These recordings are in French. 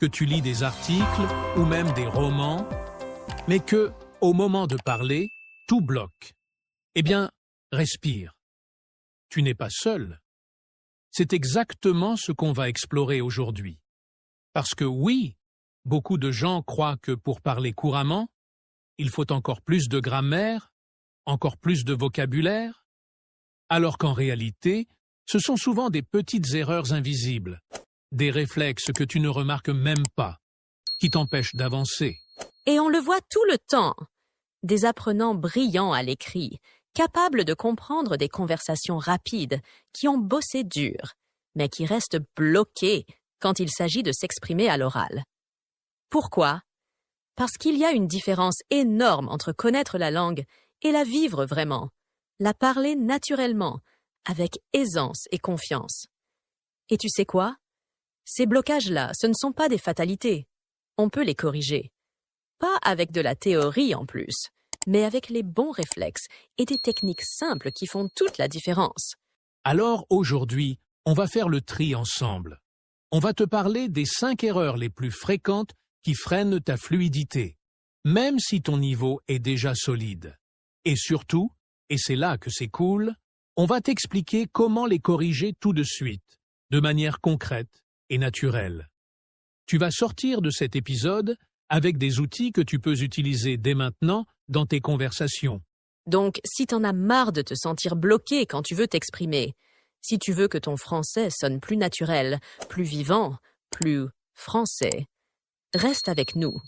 que tu lis des articles ou même des romans, mais que, au moment de parler, tout bloque. Eh bien, respire. Tu n'es pas seul. C'est exactement ce qu'on va explorer aujourd'hui. Parce que oui, beaucoup de gens croient que pour parler couramment, il faut encore plus de grammaire, encore plus de vocabulaire, alors qu'en réalité, ce sont souvent des petites erreurs invisibles, des réflexes que tu ne remarques même pas, qui t'empêchent d'avancer. Et on le voit tout le temps. Des apprenants brillants à l'écrit, capables de comprendre des conversations rapides, qui ont bossé dur, mais qui restent bloqués quand il s'agit de s'exprimer à l'oral. Pourquoi? Parce qu'il y a une différence énorme entre connaître la langue et la vivre vraiment, la parler naturellement, avec aisance et confiance. Et tu sais quoi? Ces blocages-là, ce ne sont pas des fatalités. On peut les corriger. Pas avec de la théorie en plus, mais avec les bons réflexes et des techniques simples qui font toute la différence. Alors aujourd'hui, on va faire le tri ensemble. On va te parler des 5 erreurs les plus fréquentes qui freinent ta fluidité, même si ton niveau est déjà solide. Et surtout, et c'est là que c'est cool, on va t'expliquer comment les corriger tout de suite, de manière concrète et naturelle. Tu vas sortir de cet épisode avec des outils que tu peux utiliser dès maintenant dans tes conversations. Donc, si t'en as marre de te sentir bloqué quand tu veux t'exprimer, si tu veux que ton français sonne plus naturel, plus vivant, plus français, reste avec nous.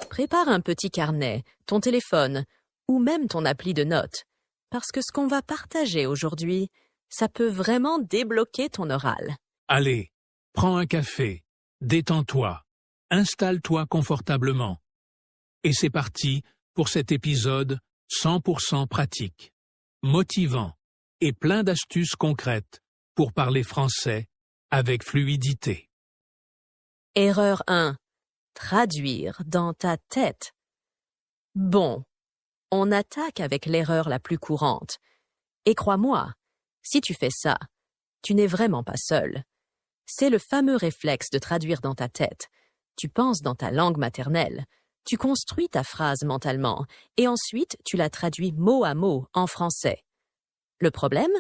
Prépare un petit carnet, ton téléphone, ou même ton appli de notes, parce que ce qu'on va partager aujourd'hui, ça peut vraiment débloquer ton oral. Allez, prends un café, détends-toi, installe-toi confortablement. Et c'est parti pour cet épisode 100% pratique, motivant et plein d'astuces concrètes pour parler français avec fluidité. Erreur 1. Traduire dans ta tête. Bon, on attaque avec l'erreur la plus courante. Et crois-moi, si tu fais ça, tu n'es vraiment pas seul. C'est le fameux réflexe de traduire dans ta tête. Tu penses dans ta langue maternelle, tu construis ta phrase mentalement, et ensuite tu la traduis mot à mot en français. Le problème?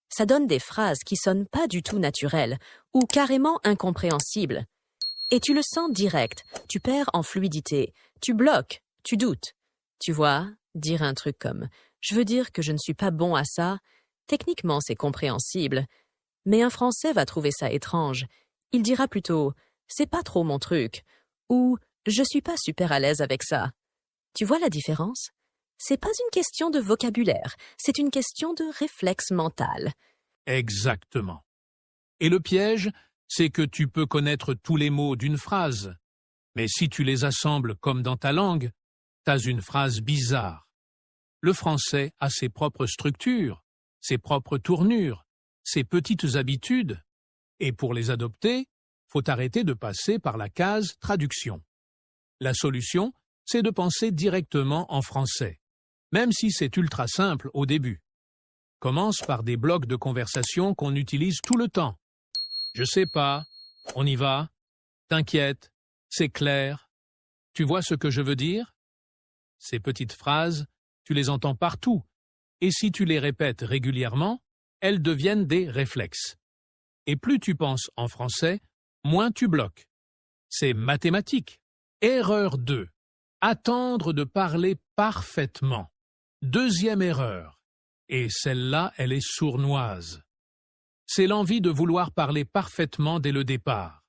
Ça donne des phrases qui sonnent pas du tout naturelles, ou carrément incompréhensibles. Et tu le sens direct, tu perds en fluidité, tu bloques, tu doutes. Tu vois, dire un truc comme « je veux dire que je ne suis pas bon à ça », techniquement c'est compréhensible. Mais un Français va trouver ça étrange. Il dira plutôt « c'est pas trop mon truc » ou « je suis pas super à l'aise avec ça ». Tu vois la différence? C'est pas une question de vocabulaire, c'est une question de réflexe mental. Exactement. Et le piège, c'est que tu peux connaître tous les mots d'une phrase, mais si tu les assembles comme dans ta langue, t'as une phrase bizarre. Le français a ses propres structures, ses propres tournures, ses petites habitudes, et pour les adopter, faut arrêter de passer par la case traduction. La solution, c'est de penser directement en français, même si c'est ultra simple au début. Commence par des blocs de conversation qu'on utilise tout le temps. Je sais pas, on y va, t'inquiète, c'est clair. Tu vois ce que je veux dire? Ces petites phrases, tu les entends partout, et si tu les répètes régulièrement, elles deviennent des réflexes. Et plus tu penses en français, moins tu bloques. C'est mathématique. Erreur 2. Attendre de parler parfaitement. Deuxième erreur. Et celle-là, elle est sournoise. C'est l'envie de vouloir parler parfaitement dès le départ.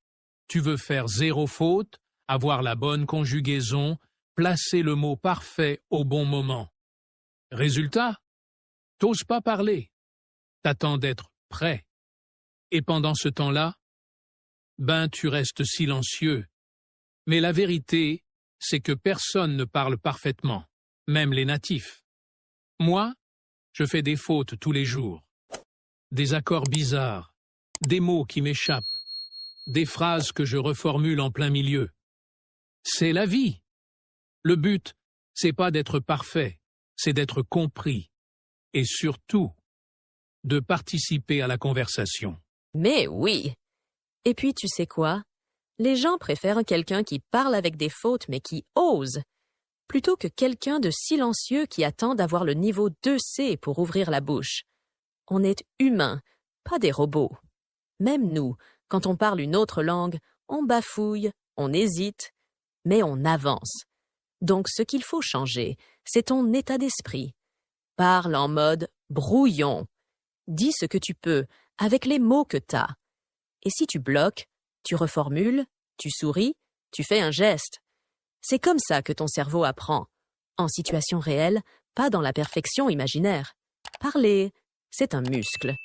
Tu veux faire 0 faute, avoir la bonne conjugaison, placer le mot parfait au bon moment. Résultat, t'oses pas parler. T'attends d'être prêt. Et pendant ce temps-là, tu restes silencieux. Mais la vérité, c'est que personne ne parle parfaitement, même les natifs. Moi, je fais des fautes tous les jours. Des accords bizarres, des mots qui m'échappent, des phrases que je reformule en plein milieu. C'est la vie. Le but, c'est pas d'être parfait, c'est d'être compris. Et surtout, de participer à la conversation. Mais oui! Et puis tu sais quoi? Les gens préfèrent quelqu'un qui parle avec des fautes mais qui ose, plutôt que quelqu'un de silencieux qui attend d'avoir le niveau 2C pour ouvrir la bouche. On est humain, pas des robots. Même nous, quand on parle une autre langue, on bafouille, on hésite, mais on avance. Donc ce qu'il faut changer, c'est ton état d'esprit. Parle en mode brouillon. Dis ce que tu peux, avec les mots que t'as. Et si tu bloques, tu reformules, tu souris, tu fais un geste. C'est comme ça que ton cerveau apprend. En situation réelle, pas dans la perfection imaginaire. Parler, c'est un muscle.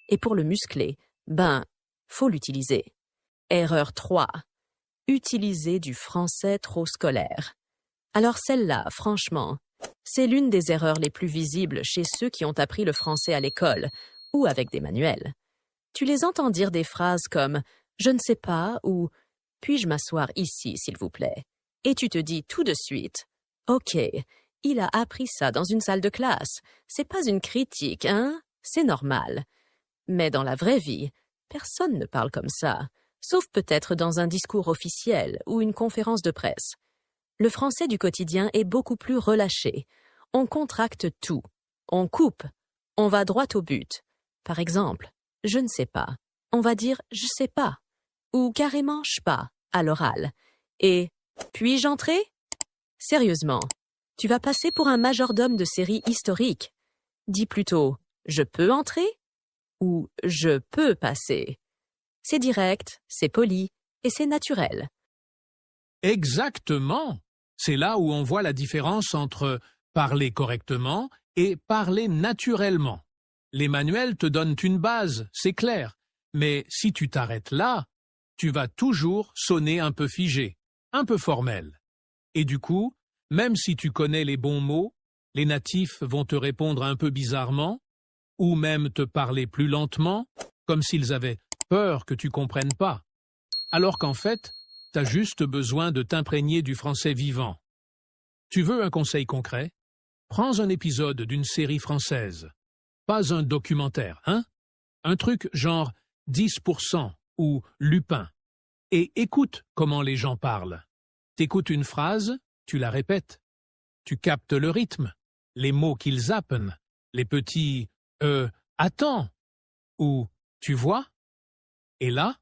Et pour le muscler, faut l'utiliser. Erreur 3. Utiliser du français trop scolaire. Alors celle-là, franchement, c'est l'une des erreurs les plus visibles chez ceux qui ont appris le français à l'école ou avec des manuels. Tu les entends dire des phrases comme « je ne sais pas » ou « puis-je m'asseoir ici, s'il vous plaît ?» Et tu te dis tout de suite « ok, il a appris ça dans une salle de classe. C'est pas une critique, hein? C'est normal. » Mais dans la vraie vie, personne ne parle comme ça, sauf peut-être dans un discours officiel ou une conférence de presse. Le français du quotidien est beaucoup plus relâché. On contracte tout. On coupe. On va droit au but. Par exemple, je ne sais pas. On va dire je sais pas. Ou carrément je pas à l'oral. Et puis-je entrer? Sérieusement, tu vas passer pour un majordome de série historique. Dis plutôt je peux entrer? Ou je peux passer. C'est direct, c'est poli et c'est naturel. Exactement. C'est là où on voit la différence entre parler correctement et parler naturellement. Les manuels te donnent une base, c'est clair, mais si tu t'arrêtes là, tu vas toujours sonner un peu figé, un peu formel. Et du coup, même si tu connais les bons mots, les natifs vont te répondre un peu bizarrement, ou même te parler plus lentement, comme s'ils avaient peur que tu comprennes pas. Alors qu'en fait, t'as juste besoin de t'imprégner du français vivant. Tu veux un conseil concret? Prends un épisode d'une série française. Pas un documentaire, hein? Un truc genre 10% ou Lupin. Et écoute comment les gens parlent. T'écoutes une phrase, tu la répètes. Tu captes le rythme, les mots qu'ils zappent, les petits « attends » ou « tu vois ». Et là,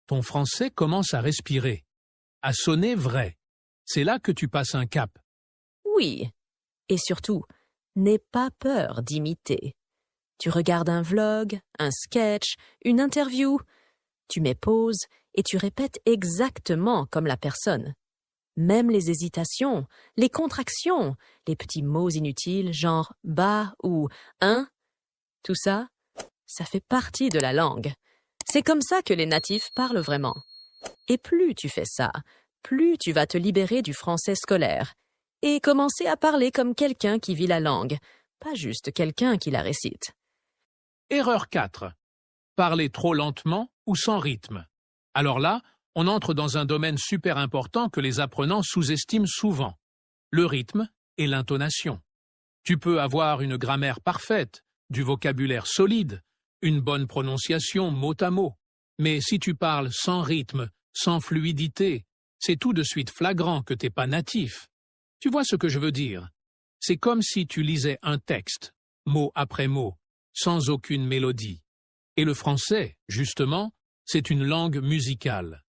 ton français commence à respirer, à sonner vrai. C'est là que tu passes un cap. Oui. Et surtout, n'aie pas peur d'imiter. Tu regardes un vlog, un sketch, une interview. Tu mets pause et tu répètes exactement comme la personne. Même les hésitations, les contractions, les petits mots inutiles genre « bah » ou « hein », tout ça, ça fait partie de la langue. C'est comme ça que les natifs parlent vraiment. Et plus tu fais ça, plus tu vas te libérer du français scolaire et commencer à parler comme quelqu'un qui vit la langue, pas juste quelqu'un qui la récite. Erreur 4. Parler trop lentement ou sans rythme. Alors là, on entre dans un domaine super important que les apprenants sous-estiment souvent. Le rythme et l'intonation. Tu peux avoir une grammaire parfaite, du vocabulaire solide, une bonne prononciation mot à mot. Mais si tu parles sans rythme, sans fluidité, c'est tout de suite flagrant que t'es pas natif. Tu vois ce que je veux dire? C'est comme si tu lisais un texte, mot après mot, sans aucune mélodie. Et le français, justement, c'est une langue musicale.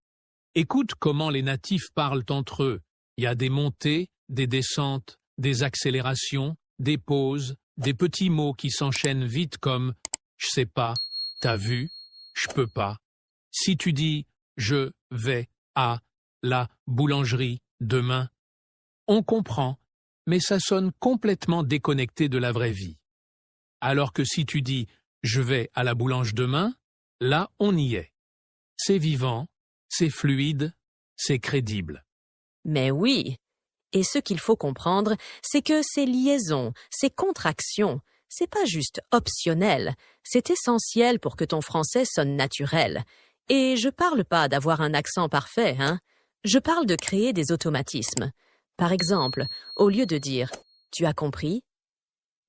Écoute comment les natifs parlent entre eux. Il y a des montées, des descentes, des accélérations, des pauses, des petits mots qui s'enchaînent vite comme « je sais pas »,« t'as vu »,« je peux pas ». Si tu dis « je vais à la boulangerie demain », on comprend, mais ça sonne complètement déconnecté de la vraie vie. Alors que si tu dis « je vais à la boulange demain », là on y est. C'est vivant, c'est fluide, c'est crédible. Mais oui. Et ce qu'il faut comprendre, c'est que ces liaisons, ces contractions, c'est pas juste optionnel, c'est essentiel pour que ton français sonne naturel. Et je parle pas d'avoir un accent parfait, hein. Je parle de créer des automatismes. Par exemple, au lieu de dire « tu as compris »,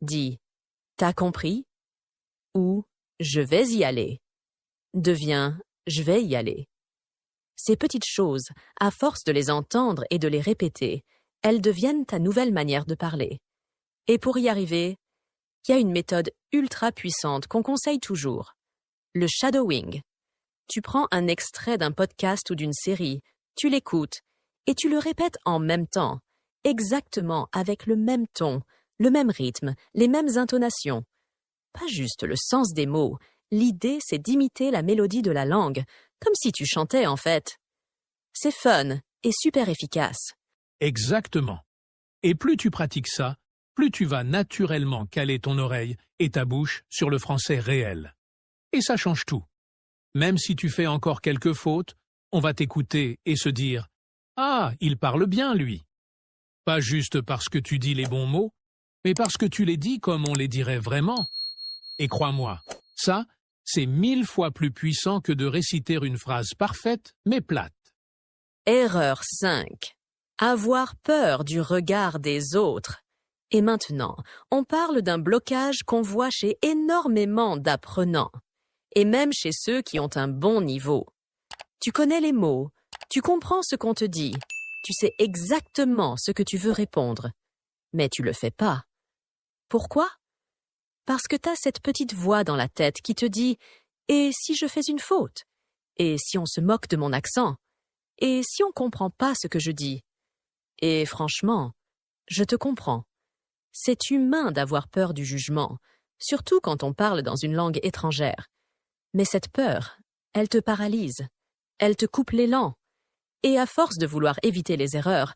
dis « t'as compris » ou « je vais y aller » devient « je vais y aller ». Ces petites choses, à force de les entendre et de les répéter, elles deviennent ta nouvelle manière de parler. Et pour y arriver, il y a une méthode ultra puissante qu'on conseille toujours. Le shadowing. Tu prends un extrait d'un podcast ou d'une série, tu l'écoutes, et tu le répètes en même temps, exactement avec le même ton, le même rythme, les mêmes intonations. Pas juste le sens des mots, l'idée c'est d'imiter la mélodie de la langue, comme si tu chantais en fait. C'est fun et super efficace. Exactement. Et plus tu pratiques ça, plus tu vas naturellement caler ton oreille et ta bouche sur le français réel. Et ça change tout. Même si tu fais encore quelques fautes, on va t'écouter et se dire « Ah, il parle bien, lui !» Pas juste parce que tu dis les bons mots, mais parce que tu les dis comme on les dirait vraiment. Et crois-moi, ça, c'est 1000 fois plus puissant que de réciter une phrase parfaite, mais plate. Erreur 5. Avoir peur du regard des autres. Et maintenant, on parle d'un blocage qu'on voit chez énormément d'apprenants. Et même chez ceux qui ont un bon niveau. Tu connais les mots, tu comprends ce qu'on te dit, tu sais exactement ce que tu veux répondre. Mais tu le fais pas. Pourquoi? Parce que t'as cette petite voix dans la tête qui te dit « Et si je fais une faute? Et si on se moque de mon accent? Et si on comprend pas ce que je dis? » Et franchement, je te comprends. C'est humain d'avoir peur du jugement, surtout quand on parle dans une langue étrangère. Mais cette peur, elle te paralyse, elle te coupe l'élan. Et à force de vouloir éviter les erreurs,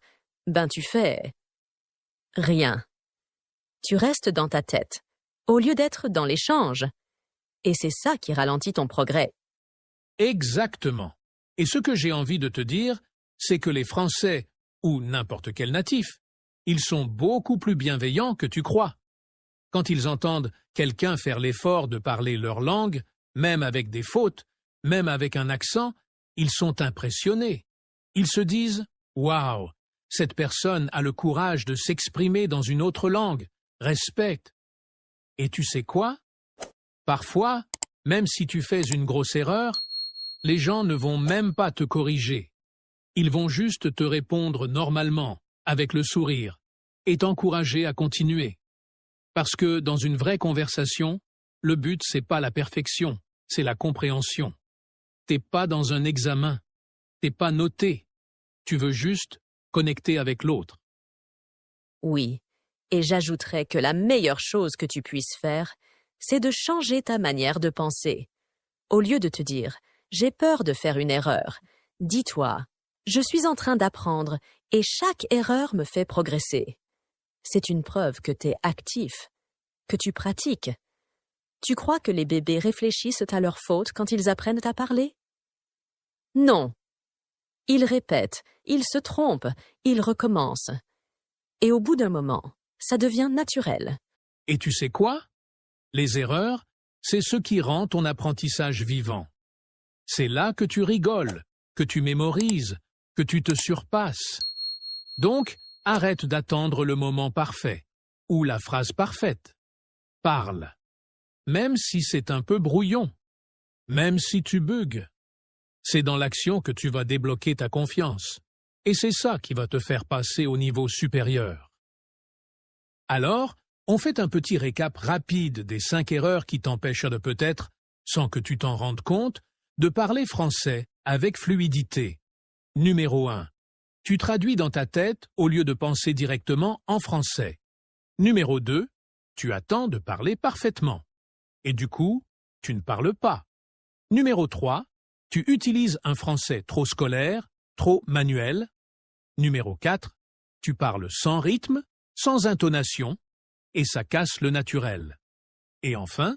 tu fais rien. Tu restes dans ta tête, au lieu d'être dans l'échange. Et c'est ça qui ralentit ton progrès. Exactement. Et ce que j'ai envie de te dire, c'est que les Français, ou n'importe quel natif, ils sont beaucoup plus bienveillants que tu crois. Quand ils entendent quelqu'un faire l'effort de parler leur langue, même avec des fautes, même avec un accent, ils sont impressionnés. Ils se disent « Waouh, cette personne a le courage de s'exprimer dans une autre langue, respecte. » Et tu sais quoi? Parfois, même si tu fais une grosse erreur, les gens ne vont même pas te corriger. Ils vont juste te répondre normalement, avec le sourire, et t'encourager à continuer. Parce que dans une vraie conversation, le but c'est pas la perfection, c'est la compréhension. T'es pas dans un examen, t'es pas noté, tu veux juste connecter avec l'autre. Oui, et j'ajouterais que la meilleure chose que tu puisses faire, c'est de changer ta manière de penser. Au lieu de te dire « j'ai peur de faire une erreur », dis-toi « je suis en train d'apprendre et chaque erreur me fait progresser ». C'est une preuve que t'es actif, que tu pratiques. Tu crois que les bébés réfléchissent à leurs fautes quand ils apprennent à parler? Non. Ils répètent, ils se trompent, ils recommencent. Et au bout d'un moment, ça devient naturel. Et tu sais quoi? Les erreurs, c'est ce qui rend ton apprentissage vivant. C'est là que tu rigoles, que tu mémorises, que tu te surpasses. Donc, arrête d'attendre le moment parfait, ou la phrase parfaite. Parle. Même si c'est un peu brouillon, même si tu bugs. C'est dans l'action que tu vas débloquer ta confiance. Et c'est ça qui va te faire passer au niveau supérieur. Alors, on fait un petit récap rapide des 5 erreurs qui t'empêchent de peut-être, sans que tu t'en rendes compte, de parler français avec fluidité. Numéro 1. Tu traduis dans ta tête au lieu de penser directement en français. Numéro 2. Tu attends de parler parfaitement. Et du coup, tu ne parles pas. Numéro 3. Tu utilises un français trop scolaire, trop manuel. Numéro 4. Tu parles sans rythme, sans intonation, et ça casse le naturel. Et enfin,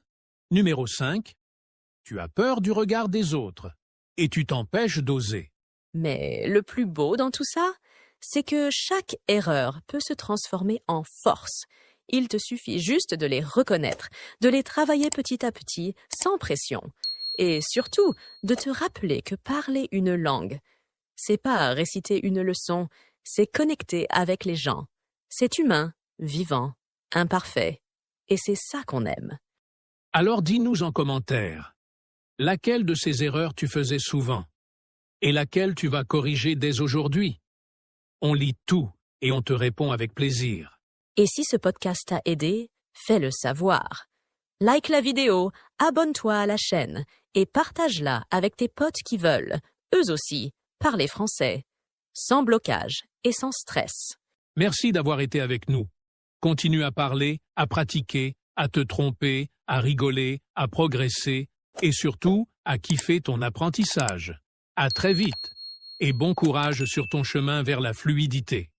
numéro 5. Tu as peur du regard des autres, et tu t'empêches d'oser. Mais le plus beau dans tout ça, c'est que chaque erreur peut se transformer en force. Il te suffit juste de les reconnaître, de les travailler petit à petit, sans pression. Et surtout, de te rappeler que parler une langue, c'est pas réciter une leçon, c'est connecter avec les gens. C'est humain, vivant, imparfait. Et c'est ça qu'on aime. Alors dis-nous en commentaire, laquelle de ces erreurs tu faisais souvent? et laquelle tu vas corriger dès aujourd'hui. On lit tout et on te répond avec plaisir. Et si ce podcast t'a aidé, fais-le savoir. Like la vidéo, abonne-toi à la chaîne et partage-la avec tes potes qui veulent, eux aussi, parler français, sans blocage et sans stress. Merci d'avoir été avec nous. Continue à parler, à pratiquer, à te tromper, à rigoler, à progresser et surtout à kiffer ton apprentissage. À très vite et bon courage sur ton chemin vers la fluidité.